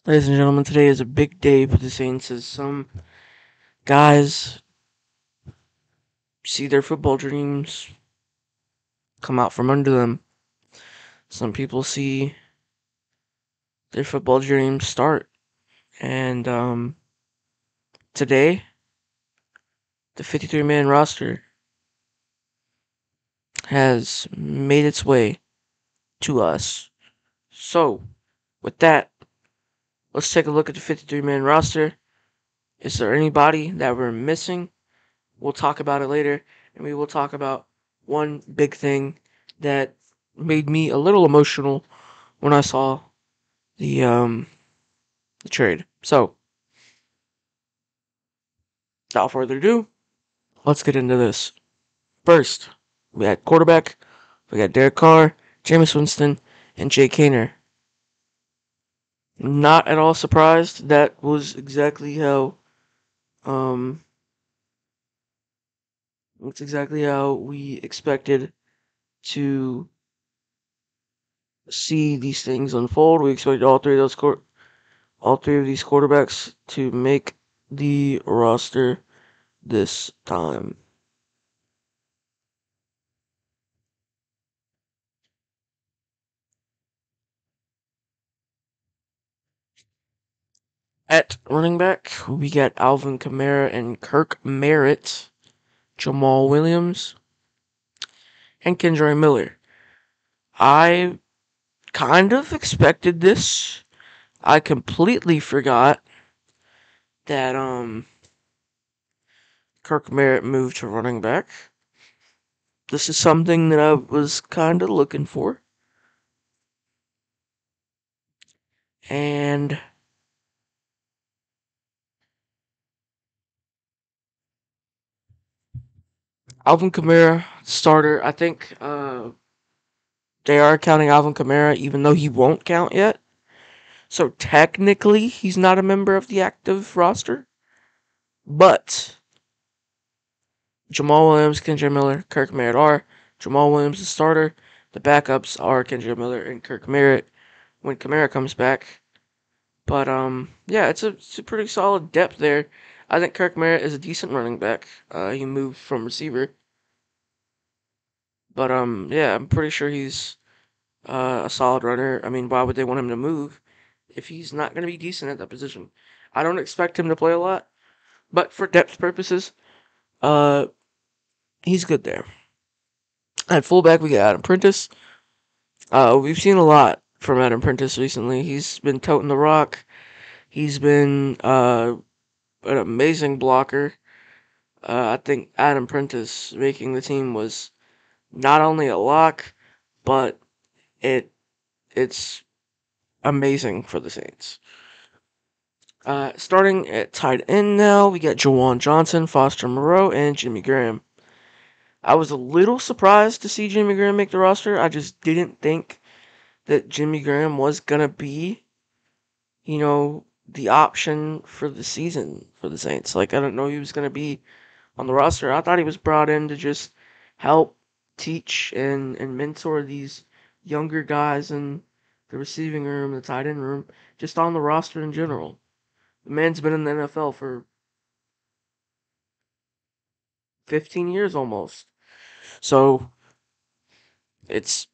Ladies and gentlemen, today is a big day for the Saints as some guys see their football dreams come out from under them. Some people see their football dreams start. And today, the 53-man roster has made its way to us. So, with that, let's take a look at the 53-man roster. Is there anybody that we're missing? We'll talk about it later, and we will talk about one big thing that made me a little emotional when I saw the the trade. So, without further ado, let's get into this. First, we had quarterback. We got Derek Carr, Jameis Winston, and Jay Kaner. Not at all surprised. That was exactly how um that's exactly how we expected to see these things unfold. We expected all three of these quarterbacks to make the roster this time. At running back, we got Alvin Kamara and Kirk Merritt, Jamal Williams, and Kendra Miller. I kind of expected this. I completely forgot that Kirk Merritt moved to running back. This is something that I was kind of looking for. And Alvin Kamara, starter. I think they are counting Alvin Kamara, even though he won't count yet. So technically, he's not a member of the active roster. But Jamal Williams, Kendra Miller, Kirk Merritt are. Jamal Williams, the starter. The backups are Kendra Miller and Kirk Merritt when Kamara comes back. But yeah, it's a pretty solid depth there. I think Kirk Merritt is a decent running back. He moved from receiver, but yeah, I'm pretty sure he's a solid runner. I mean, why would they want him to move if he's not going to be decent at that position? I don't expect him to play a lot, but for depth purposes, uh, he's good there. At fullback, we got Adam Prentice. We've seen a lot from Adam Prentice recently. He's been toting the rock. He's been an amazing blocker. I think Adam Prentice making the team was not only a lock, but it's amazing for the Saints. Starting at tight end now, we got Jawan Johnson, Foster Moreau, and Jimmy Graham. I was a little surprised to see Jimmy Graham make the roster. I just didn't think that Jimmy Graham was gonna be, the option for the season for the Saints. Like, I don't know he was gonna be on the roster. I thought he was brought in to just help teach and mentor these younger guys in the receiving room, the tight end room, just on the roster in general. The man's been in the NFL for 15 years almost. So it's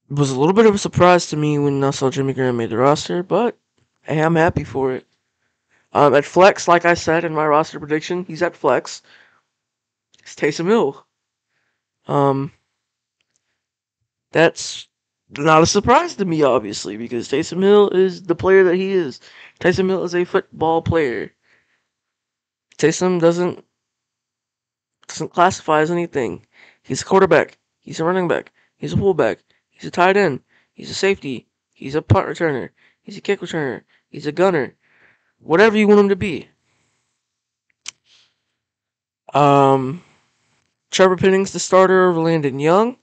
it was a little bit of a surprise to me when I saw Jimmy Graham made the roster, but hey, I'm happy for it. At flex, like I said in my roster prediction, he's at flex. It's Taysom Hill. Um, that's not a surprise to me, obviously, because Taysom Hill is the player that he is. Taysom Hill is a football player. Taysom doesn't classify as anything. He's a quarterback. He's a running back. He's a fullback. He's a tight end. He's a safety. He's a punt returner. He's a kick returner. He's a gunner. Whatever you want him to be. Um, Trevor Penning's the starter over Landon Young.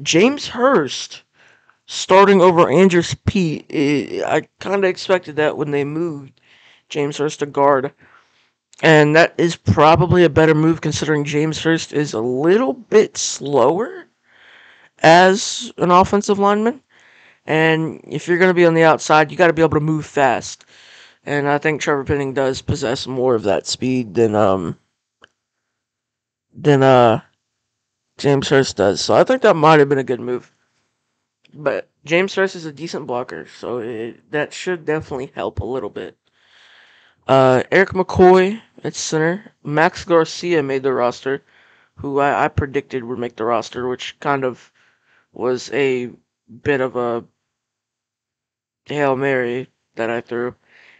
James Hurst starting over Andrews Pete. I kind of expected that when they moved James Hurst to guard. And that is probably a better move considering James Hurst is a little bit slower as an offensive lineman. And if you're going to be on the outside, you got to be able to move fast. And I think Trevor Penning does possess more of that speed than James Hurst does. So I think that might have been a good move. But James Hurst is a decent blocker, so that should definitely help a little bit. Eric McCoy at center. Max Garcia made the roster, who I predicted would make the roster, which kind of was a bit of a Hail Mary that I threw.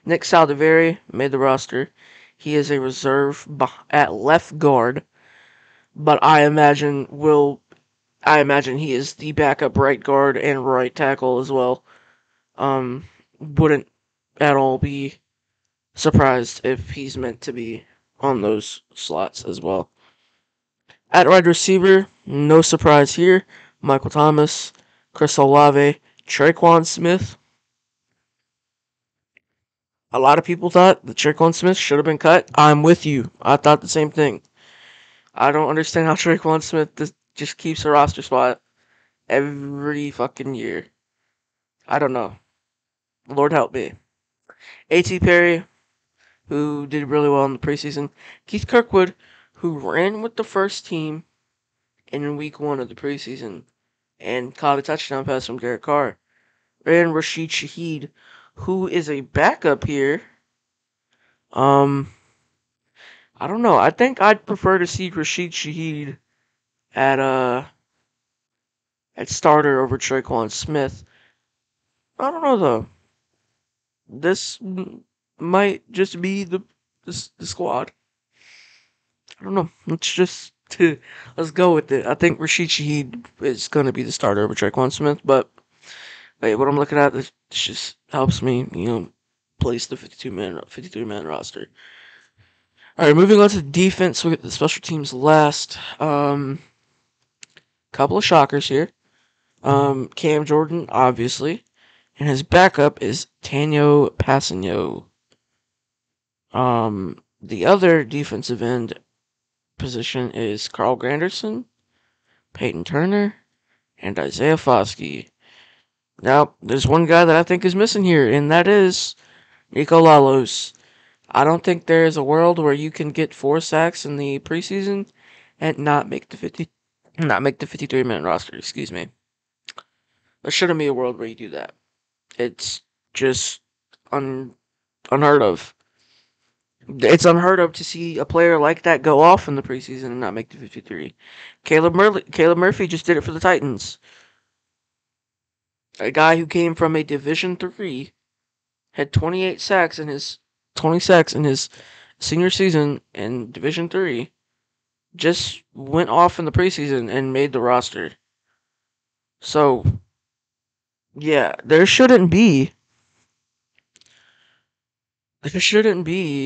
Nick Saldivari made the roster. He is a reserve at left guard, but I imagine he is the backup right guard and right tackle as well. Wouldn't at all be surprised if he's meant to be on those slots as well. At wide receiver, no surprise here. Michael Thomas, Chris Olave, Traquan Smith. A lot of people thought that Traquan Smith should have been cut. I'm with you. I thought the same thing. I don't understand how Traquan Smith just keeps a roster spot every fucking year. I don't know. Lord help me. A.T. Perry, who did really well in the preseason. Keith Kirkwood, who ran with the first team in week 1 of the preseason and caught a touchdown pass from Derek Carr. And Rashid Shaheed, who is a backup here. Um, I don't know. I think I'd prefer to see Rashid Shaheed at at starter over Traquan Smith. I don't know though. This might just be the squad. I don't know. Let's go with it. I think Rashid Shaheed is gonna be the starter over Traquan Smith, but wait, what I'm looking at this just helps me, place the 53 man roster. All right, moving on to defense. We get the special teams last. Couple of shockers here. Cam Jordan, obviously, and his backup is Tanyo Passanio. The other defensive end position is Carl Granderson, Peyton Turner, and Isaiah Foskey. Now, there's one guy that I think is missing here, and that is Nico Lalos. I don't think there is a world where you can get 4 sacks in the preseason and not make the 53-man roster. Excuse me. There shouldn't be a world where you do that. It's just unheard of. It's unheard of to see a player like that go off in the preseason and not make the 53. Caleb Murphy just did it for the Titans. A guy who came from a Division 3 had 20 sacks in his senior season in Division 3. Just went off in the preseason and made the roster. So, yeah, there shouldn't be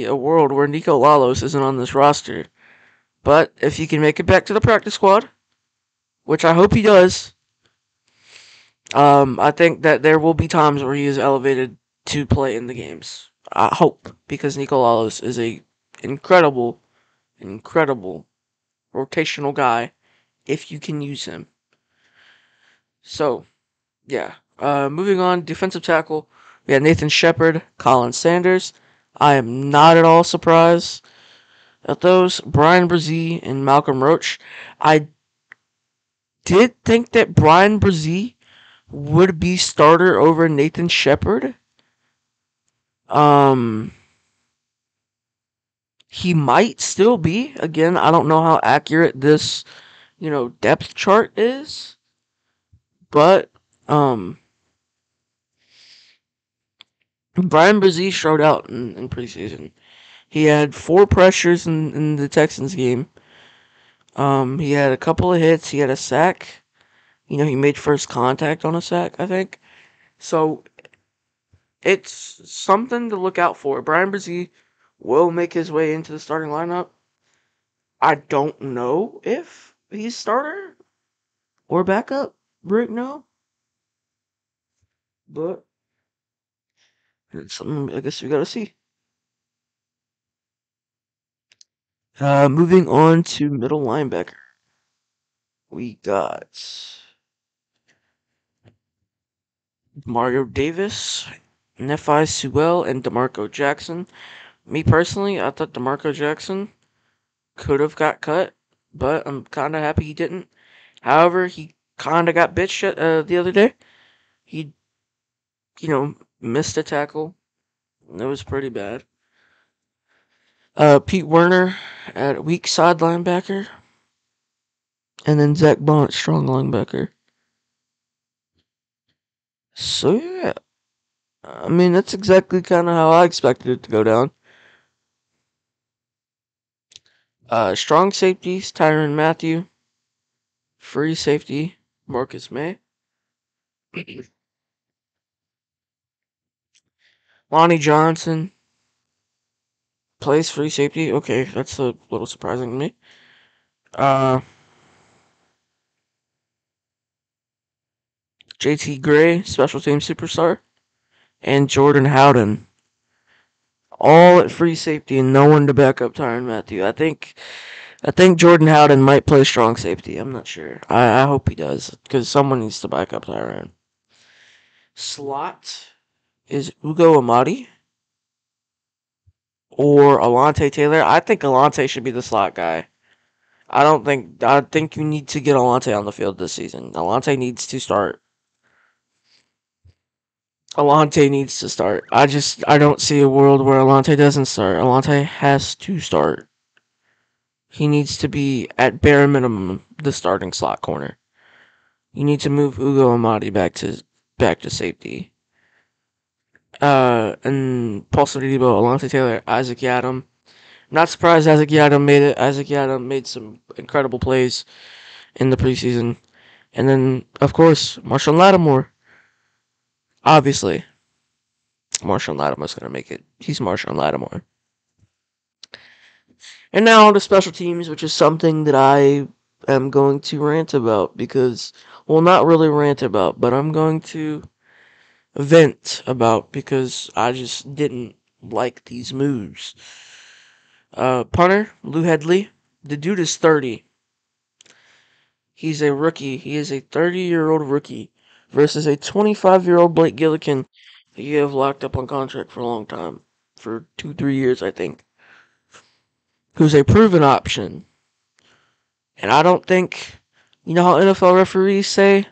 a world where Nico Lalos isn't on this roster. But if he can make it back to the practice squad, which I hope he does, I think that there will be times where he is elevated to play in the games. I hope, because Nico Lalos is a incredible, incredible rotational guy if you can use him. So, yeah. Moving on, defensive tackle. We have Nathan Shepard, Colin Sanders. I am not at all surprised at those. Brian Brzee and Malcolm Roach. I did think that Brian Brzee would be starter over Nathan Shepard. Um, he might still be. Again, I don't know how accurate this, depth chart is, but Brian Brzee showed out in preseason. He had 4 pressures in the Texans game. He had a couple of hits. He had a sack. He made first contact on a sack, I think. So it's something to look out for. Brian Brzee will make his way into the starting lineup. I don't know if he's starter or backup right now, but it's something I guess we gotta see. Moving on to middle linebacker, we got Mario Davis, Nephi Sewell, and DeMarco Jackson. Me personally, I thought DeMarco Jackson could have got cut, but I'm kind of happy he didn't. However, he kind of got bitched the other day. He, missed a tackle. It was pretty bad. Pete Werner at weak side linebacker, and then Zach Bond, strong linebacker. So yeah, I mean that's exactly kind of how I expected it to go down. Strong safeties, Tyron Matthew. Free safety, Marcus May. Lonnie Johnson plays free safety. Okay, that's a little surprising to me. Uh, JT Gray, special team superstar, and Jordan Howden, all at free safety and no one to back up Tyron Matthew. I think Jordan Howden might play strong safety. I'm not sure. I hope he does because someone needs to back up Tyron. Slot is Ugo Amadi or Alante Taylor. I think Alante should be the slot guy. I think you need to get Alante on the field this season. Alante needs to start. Alante needs to start. I don't see a world where Alante doesn't start. Alante has to start. He needs to be at bare minimum the starting slot corner. You need to move Ugo Amadi back to safety. And Paul Debo, Alante Taylor, Isaac Yadam. Not surprised Isaac Yadam made it. Isaac Yadam made some incredible plays in the preseason. And then, of course, Marshall Lattimore. Obviously, Marshall Lattimore's going to make it. He's Marshall Lattimore. And now on to special teams, which is something that I am going to rant about because, well, not really rant about, but I'm going to vent about because I just didn't like these moves. Punter, Lou Headley. The dude is 30. He's a rookie. He is a 30-year-old rookie versus a 25-year-old Blake Gillikin that you have locked up on contract for a long time. For 2, 3 years, I think. Who's a proven option. And I don't think, you know how NFL referees say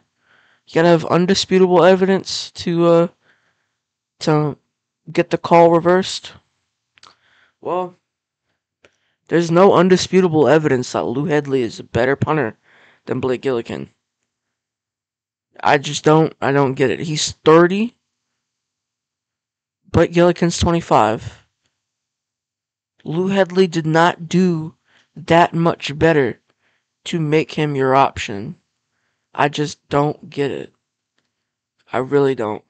you gotta have undisputable evidence to get the call reversed? Well, there's no undisputable evidence that Lou Headley is a better punter than Blake Gillikin. I don't get it. He's 30. Blake Gillikin's 25. Lou Headley did not do that much better to make him your option. I just don't get it. I really don't.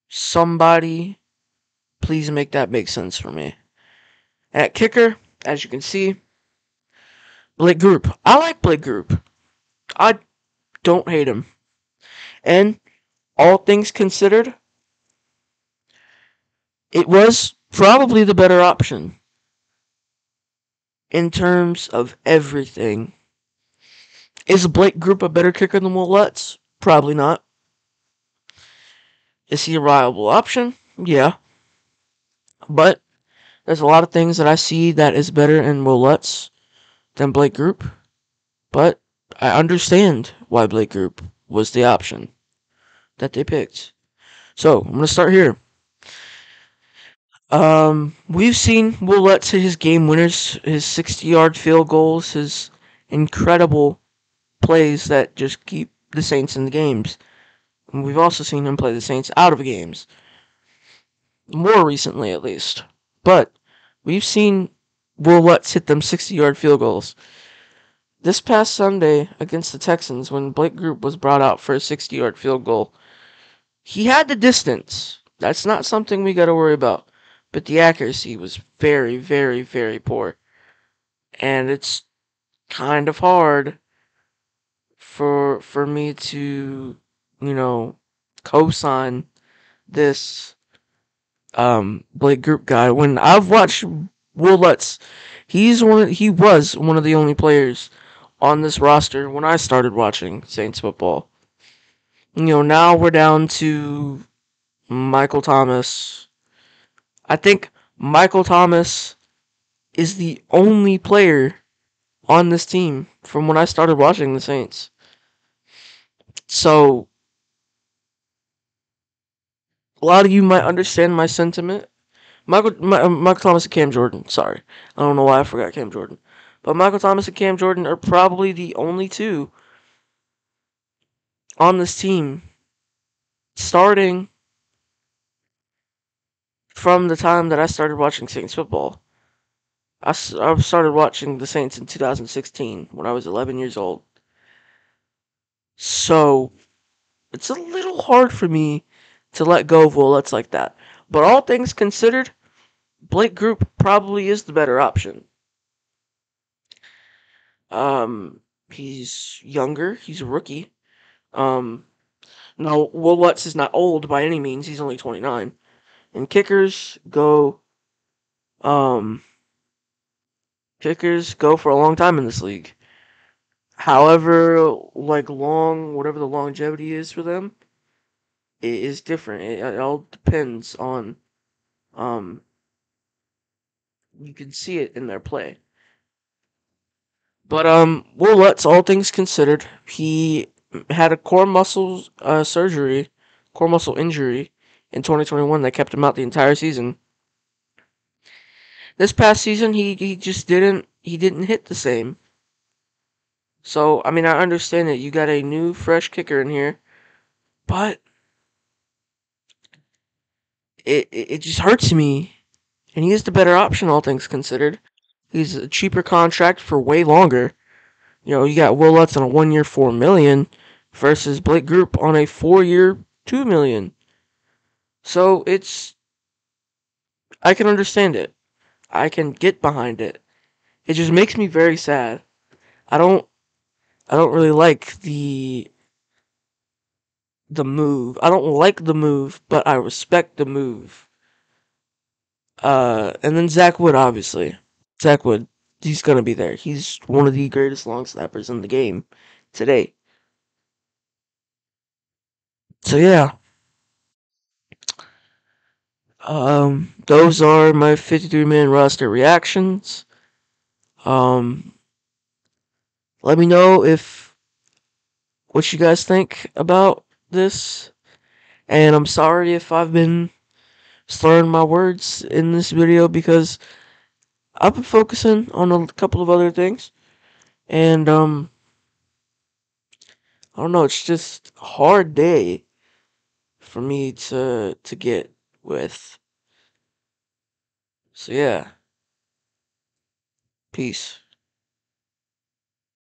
Somebody, please make that make sense for me. At kicker, as you can see, Blake Group. I like Blake Group. I don't hate him. And all things considered, it was probably the better option in terms of everything. Is Blake Group a better kicker than Wil Lutz? Probably not. Is he a reliable option? Yeah. But there's a lot of things that I see that is better in Wil Lutz than Blake Group. But I understand why Blake Group was the option that they picked. So I'm gonna start here. We've seen Wil Lutz hit his game winners, his 60-yard field goals, his incredible plays that just keep the Saints in the games. And we've also seen him play the Saints out of games. More recently, at least. But we've seen Wil Lutz hit them 60-yard field goals. This past Sunday against the Texans, when Blake Group was brought out for a 60-yard field goal, he had the distance. That's not something we got to worry about. But the accuracy was very, very, very poor. And it's kind of hard for me to, you know, co-sign this Blake Group guy. When I've watched Wil Lutz, he was one of the only players on this roster when I started watching Saints football. Now we're down to Michael Thomas. I think Michael Thomas is the only player on this team from when I started watching the Saints. So a lot of you might understand my sentiment. Michael Thomas and Cam Jordan. Sorry, I don't know why I forgot Cam Jordan, but Michael Thomas and Cam Jordan are probably the only two on this team starting from the time that I started watching Saints football. I started watching the Saints in 2016 when I was 11 years old. So it's a little hard for me to let go of Wil Lutz like that. But all things considered, Blake Group probably is the better option. He's younger. He's a rookie. Um, no, Wil Lutz is not old by any means. He's only 29. And um, kickers go for a long time in this league. However, whatever the longevity is for them, it is different. It all depends on, um, you can see it in their play. But Wil Lutz, all things considered, he had a core muscle injury in 2021 that kept him out the entire season. This past season, he just didn't hit the same. So I mean, I understand that you got a new fresh kicker in here, but it just hurts me. And he is the better option, all things considered. He's a cheaper contract for way longer. You got Wil Lutz on a 1 year $4 million versus Blake Group on a 4 year $2 million. So I can understand it. I can get behind it. It just makes me very sad. I don't I don't really like the move. I don't like the move, but I respect the move. And then Zach Wood, obviously. Zach Wood, he's gonna be there. He's one of the greatest long snappers in the game today. So yeah, those are my 53-man roster reactions. Um, let me know if what you guys think about this. And I'm sorry if I've been slurring my words in this video because I've been focusing on a couple of other things. And I don't know, it's just a hard day for me to get with. So yeah, peace.